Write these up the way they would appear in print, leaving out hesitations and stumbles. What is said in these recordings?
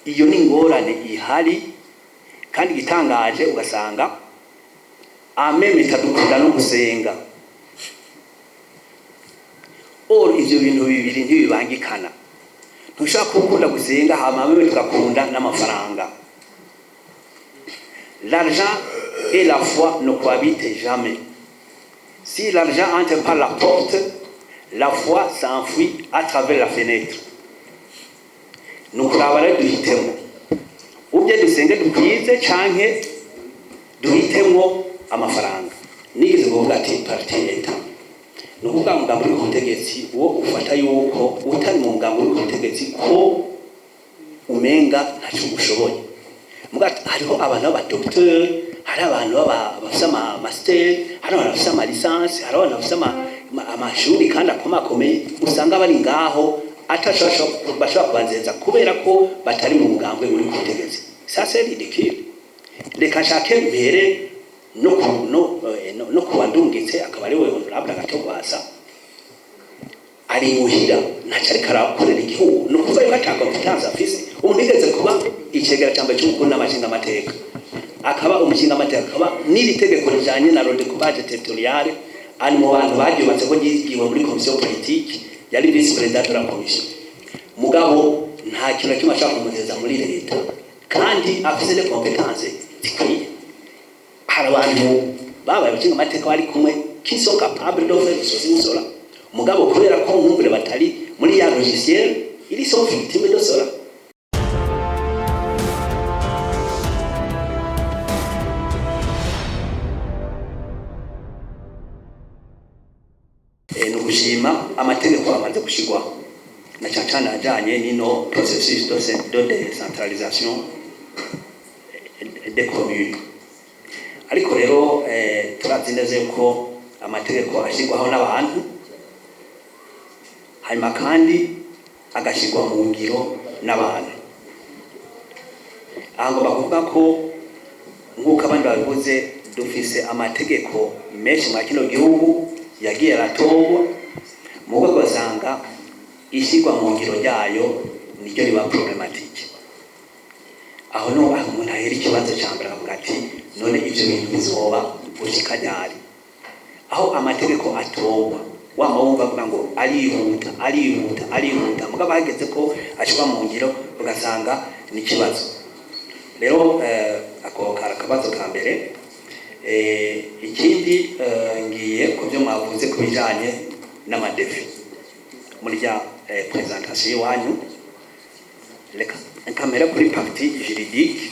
iyo ni ingorane ihari kandi gitangaje ugasanga ameme tadukunda no gusenga. Ivyo bintu bibiri ntibibangikana. Ntushaka gukunda gusenga hama ameme tukakunda n'amafaranga. L'argent et la foi ne cohabitent jamais. Si l'argent entre par la porte, la foi s'enfuit à travers la fenêtre. Nous kurabara duhitemo. Ubye dusenge dukwize canke duhitemo amafaranga. Nigeze kuvuga ati parti leta. Nukuvuga mugambo uri kutegetsi wo ufata yuko utari mu mugambo uri kutegetsi ko umenga ntacyo ushoboye. Mugati hariho abantu b'abadocteur, hari abantu bafite ama master, hari abantu bafite ama licence, hari abantu bafite amashuri kandi akomakomeye usanga bari ngaho atashasha bashaka kubanzeza kubera ko batari mu mugambo uri kutegetsi. Ça c'est ridicule. Reka shake mbere no kuwandungitse akaba ari we honorable Gatogwasa ari muhira ntacari karakorera igihugu no kuva yatanga competence afise unigeze kuba icegera cyambe cy'umukuru n'amashinga amateka akaba umushinga amateka akaba n'iri tegeko rijanye na rode kubage territoriale ari mu bantu bagiye ko yigiwe muri commission politique yari vice president de la commission mugabo nta kintu kimwe ashaka kumugeza muri leta kandi afise les compétences zikwiye. Hari abantu babaye abashinga amateka bari kumwe qui sont capables de faire cela mugabo kubera ko nkumbure batari muri ya logiciel ils sont victimes de cela. Nugushima amategeko amaze gushigwa na cyane ajanye nino processus de décentralisation des communes. Ariko rero turazineze ko amategeko ashigwaho n'abantu hanyuma kandi agashigwa mu ngiro n'abantu. Aho bavuga ko nk'uko abandi babivuze dufise amategeko menshi mu kino gihugu yagiye aratogwa mu rwego zanga ishigwa mu ngiro ryayo niryo riba problematique. Aho no umuntu ahera ikibazo cyambere avuga ati none ivyo bintu bizoba gushika ryari. Aho amategeko atogwa wumva avuga ngo arihuta mugabo bageze ko ashwa mu ngiro ugasanga ni kibazo. Rero ako karakabazo ka mbere ikindi ngiye ku byo mwavuze ku bijanye n'amadefi muri ya presentation wanyu reka kamera kuri partie juridique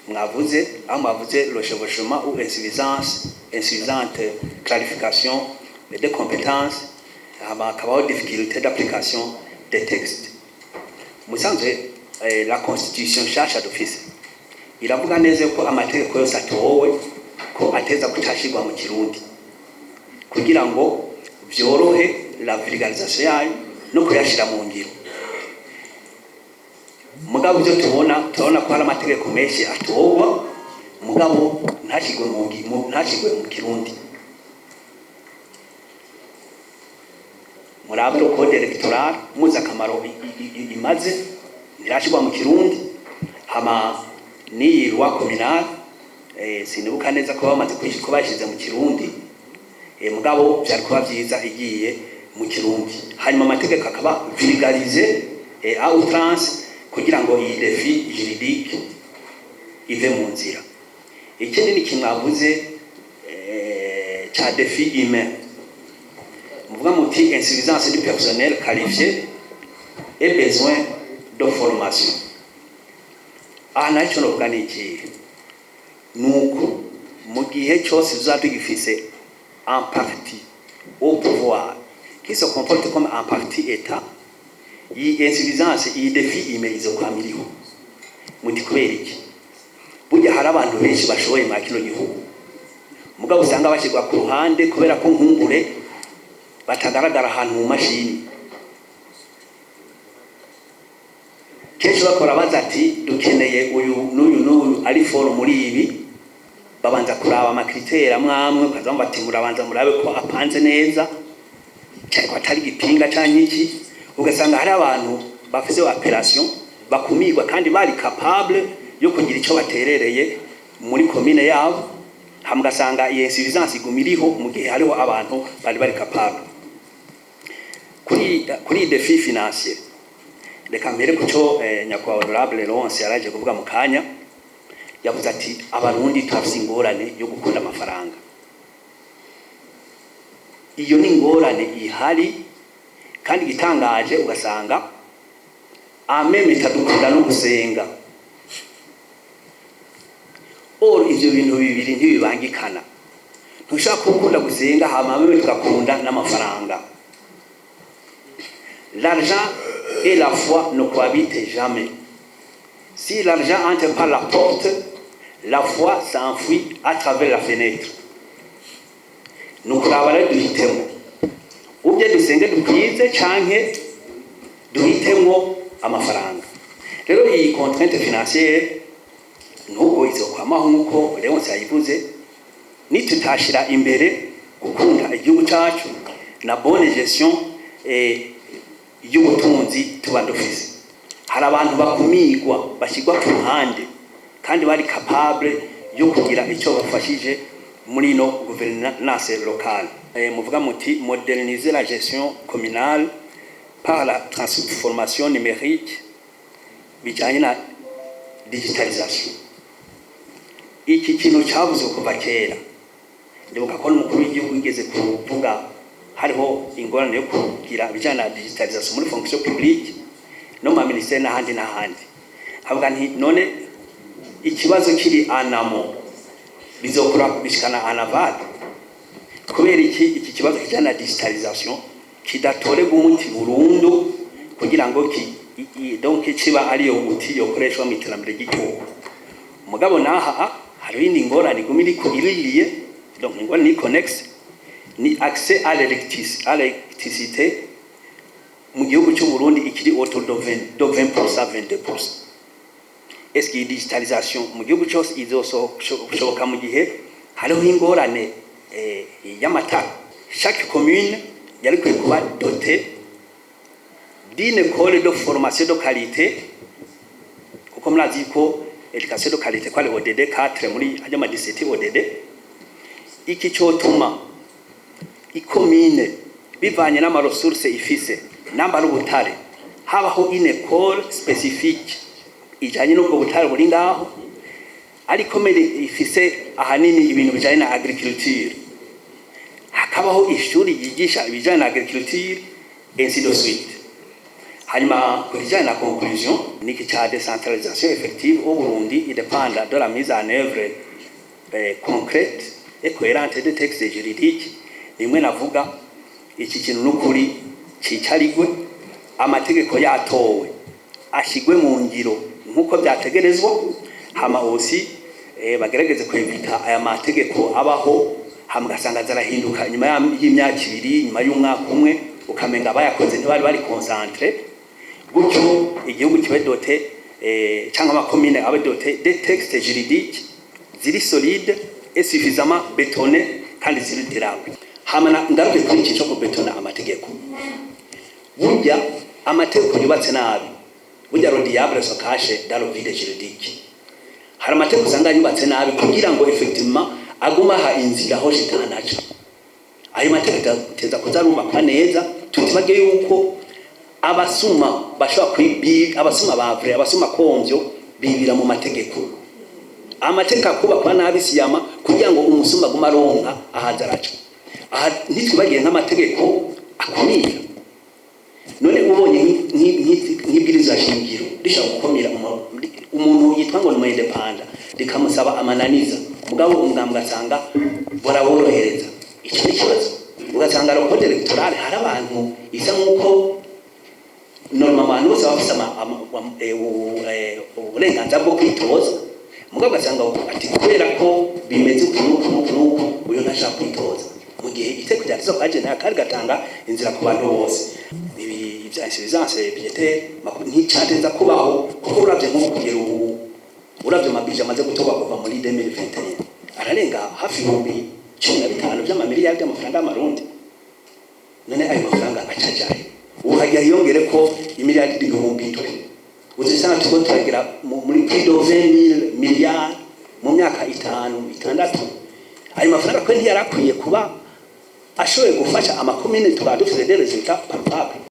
mwavuze aho mwavuze le chevauchement ou insuffisante clarification des compétences hakabaho difficulté d'application des textes. Musanzwe la constitution nshasha dufise iravuga neza ko amategeko yose atowe ko ateza kutashirwa mu Kirundi kugira ngo byorohe la vulgarisation yayo no kuyashira mu ngiro. Mugabo byo tubona ko hari amategeko menshi atogwa mugabo ntashigwe mu Kirundi. Murabe code electoral muza kamaro imaze ntirashigwa mu Kirundi hama ni loi communale sinibuka neza ko bamaze ko bashize mu Kirundi mugabo byari kuba byiza igiye mu Kirundi hanyuma amategeko akaba vulgarisé à outrance kugira ngo iyi défi juridique ive mu nzira. Ikindi ni kimwavuze cha défi humain muvuga muti insuffisance du personnel qualifié et besoin de formation. Anacho no kaniki nuko mu gihe cyose uzatugifise en partie au pouvoir qui se comporte comme en partie état iyi insuffisance iyi défi imerizo kwamiriho muti kubera iki burya hari abantu benshi bashoboye mu kino gihugu mugabo usanga bashirwa ku ruhande kubera ko nkumbure batagaragara ahantu mu mashini. Kenshi bakora bazati dukeneye uyu n'uyu ari foro muri ibi babanza kuraba amakriteri amwe kazamba bati murabanza murabe ko apanze neza cyangwa atari gipinga cyangwa iki ugasanga hari abantu bafise operation bakumirwa kandi bari capable yo kugira icyo baterereye muri commune yabo, hamugasanga iyo insuffisance igumiriho mu gihe hariho abantu bari capable. Kuri défi financier reka mbere kuco nyakwa honorable Laurence yaraje kuvuga mu kanya, yavuze ati abarundi twafise ingorane yo gukunda amafaranga. Iyo ni ingorane ihari kandi gitangaje, ugasanga ameme tadukunda no gusenga. Ivyo bintu bibiri ntibibangikana. Ntushaka gukunda gusenga hama ameme tukakunda n'amafaranga. L'argent et la foi ne cohabitent jamais. Si l'argent entre par la porte, la foi s'enfuit à travers la fenêtre. Nous kurabara duhitemo ubye dusenge dukwize canke duhitemo amafaranga. Rero iyi contrainte financière nuko izokwamaho nkuko Leonce yayivuze, nitutashira imbere gukunda igihugu cyacu na bonne gestion y'ubutunzi tuba dufise. Hari abantu bakumigwa bashyirwa ku ruhande kandi bari capable yo kugira icyo bafashije muri no gouvernance locale. Muvuga muti moderniser la gestion communale par la transformation numérique bijanye na digitalisation. Iki kintu cyavuze kuva kera, ndibuka ko n'umukuru w'igihugu igeze kuvuga hariho ingorane yo kugira bijanye na digitalisation muri fonction publique no ma ministère n'ahandi havuga nti none ikibazo kiri anamo bizokura bishikana anaval, kubera iki kibazo kijanye na digitalisation kidatorega umuti burundu kugira ngo donc kiba ariyo umuti yokoreshwa mu iterambere ry'igihugu. Mugabo naha hari indi ngorane igumiri ko iriliye, donc ingorane ni connexe ni accès à l'électricité mu gihugu cy'u Burundi ikiri autour de 20%, 22%. Est-ce que digitalisation mu gihugu cyose izoshoboka mu gihe hariho ingorane y'amatara? Chaque commune yari kuba dotée d'une école de formation de qualité, kuko murazi ko education de qualité kwa le ODD 4 muri hajya ma 17 ODD. Iki cyotuma ikomine bivanye n'ama ressources ifise namba n'ubutare habaho une école spécifique ijanye n'ubwo butare buri ngaho, ariko mere ifise ahanini ibintu bijanye na agriculture, hakabaho ishuri yigisha ibijanye na agriculture ainsi de suite. Hanyuma kujanye na conclusion niki cha décentralisation effective au Burundi, il dépend de la mise en œuvre concrète et cohérente des textes juridiques. Nimwe navuga iki kintu n'ukuri cicarigwe, amategeko yatowe ashigwe mu ngiro nkuko byategerezwa, hama osi bagerageze kwevita aya mategeko abaho, hamugasanga zarahinduka nyuma y'imyaka 2 nyuma y'umwaka umwe, ukamenga bayakoze ntibari bari concentré, gutyo igihugu kibe doté cyangwa amakomine abe doté des textes juridiques ziri solide et suffisamment bétonné kandi ziri durable. Hamana ngaruke kuri iki cyo kubetona amategeko. Burya amategeko yubatse nabi, burya le diable se cache dans le vide juridique. Hari amategeko usanga yubatse nabi kugira ngo effectivement aguma ha inzira ho shitanaca. Ayo mategeko teza kuzarubakwa neza, tutibage yuko abasuma bashobora kwibiga, abasuma bavre, abasuma konvyo bibira mu mategeko. Amategeko kubakwa nabi siyama kugira ngo umusuma guma ronka ahazaraca. Aha ntitwibagiye nk'amategeko akomira. None ubonye nk'ibwiriza shingiro rishaka gukomera umuntu yitwa ngo ni independent rikamusaba amananiza, mugabo umugambwe asanga boraborohereza. Icyo ni kibazo. Ugasanga le code electoral hari abantu isa nkuko normalement bose bafite uburenganzira bwo kwitoza, mugabo ugasanga ati kubera ko bimeze ukuntu uyo ntashaka kwitoza, mu gihe iteko ryazo kaje na kari gatanga inzira ku bantu bose. Ibi bya insuffisance budgetaire nticateza kubaho, kuko uravye nko kugera ubu uravye mabije amaze gutoba kuva muri 2021 ararenga hafi 15 by'amamiliyari y'amafaranga y'amarundi. None ayo mafaranga acajaye ubu hajya yongere ko imiliyari 700 uzisanga tuko turagira muri plus de 20 000 milliards mu myaka 5-6. ayo mafaranga ko ntiyarakwiye kuba ashoboye gufasha amakomine tukadufite des résultats palpables.